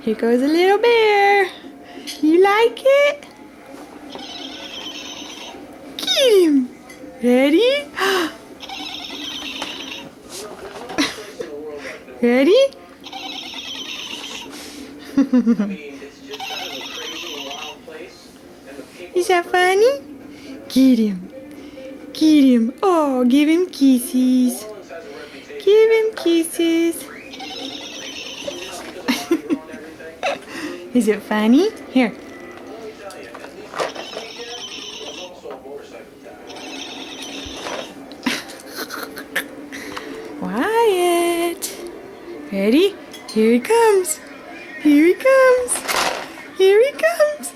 Here goes a little bear. You like it? Get him. Ready? Ready? Is that funny? Get him. Get him. Oh, give him kisses. Give him kisses. Is it funny? Here. Wyatt. Ready? Here he comes. Here he comes. Here he comes.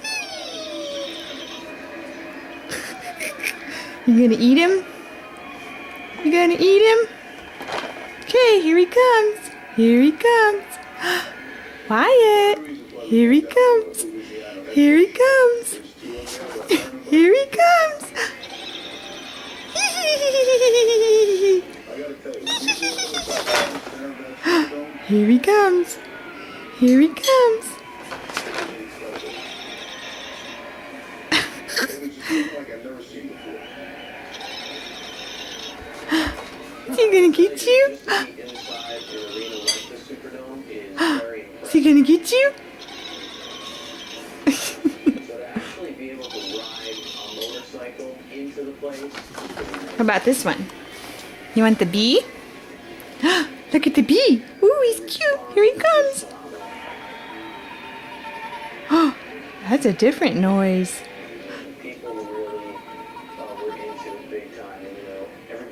You gonna eat him? You gonna eat him? Okay, here he comes. Here he comes. Wyatt. Here he comes. Here he comes. Here he comes. Here he comes. Here he comes. Is he gonna get you? Is he gonna get you? How about this one? You want the bee? Look at the bee. Ooh, he's cute. Here he comes. Oh, that's a different noise.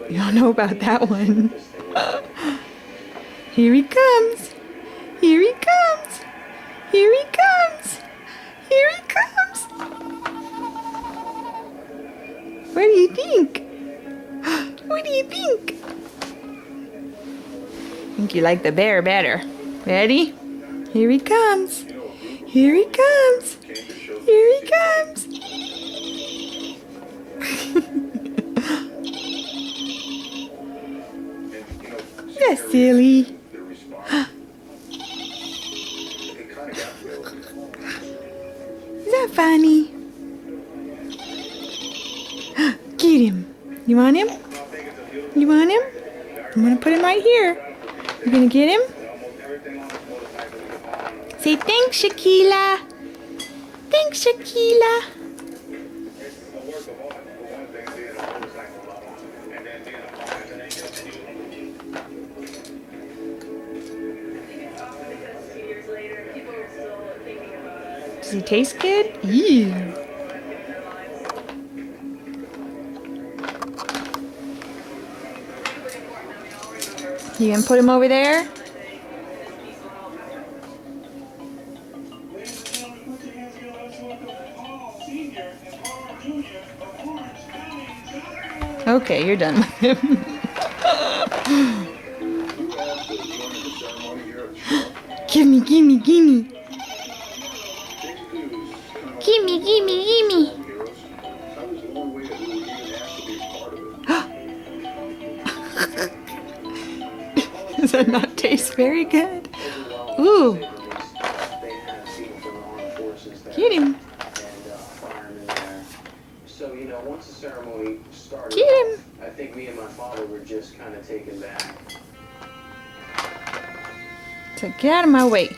You don't know about that one. Here he comes. Here he comes. Here he comes. Here he comes. What do you think? What do you think? I think you like the bear better. Ready? Here he comes. Here he comes. Here he comes. That's silly. Is that funny? Get him. You want him? You want him? I'm gonna put him right here. You gonna get him? Say thanks, Shaquila. Thanks, Shaquila. Does he taste good? Ew. You gonna put him over there? Okay, you're done with him. Gimme, gimme, gimme. Gimme, gimme, gimme. Does that not taste very good? Ooh. Get him. So, you know, once the ceremony started, Get him. I think me and my father were just kind of taken back. So get out of my way.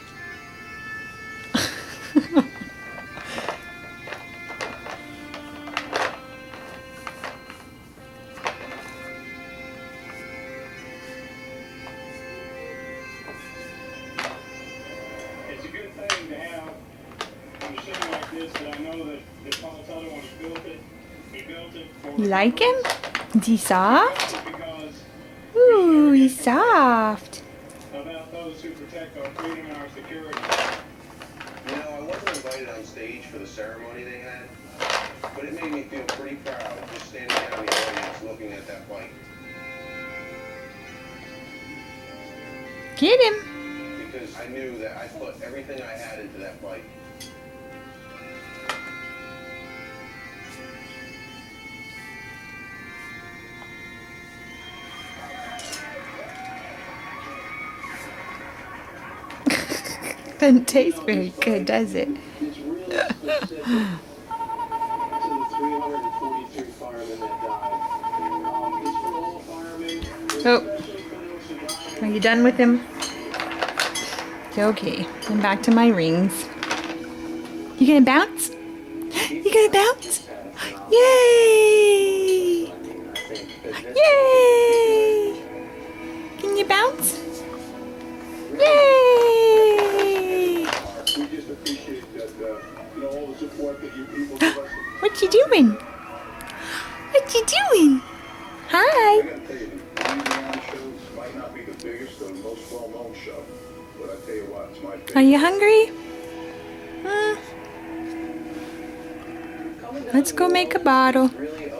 It's a good thing to have a machine like this that I know that Paul Tuttle, when he built it for You like him? Is he soft? because Ooh, he's soft. about those who protect our freedom and our security. You know, I wasn't invited on stage for the ceremony they had, but it made me feel pretty proud just standing down in the audience looking at that bike. Get him. Because I knew that I put everything I had into that bike. Doesn't taste very good, does it? It's really specific to the 343 firemen that died. It's for all firemen, Oh, especially for those who died. are you done with him? Okay, I'm back to my rings. You gonna bounce? You gonna bounce? Yay! Yay! Can you bounce? Yay! We just appreciate that, all the support that you people give us. What you doing? What you doing? Hi. I gotta tell you, the Louisiana shows might not be the biggest or the most well-known show, but I tell you what, it's my favorite. Are you hungry? Hmm. Let's go make a bottle. Really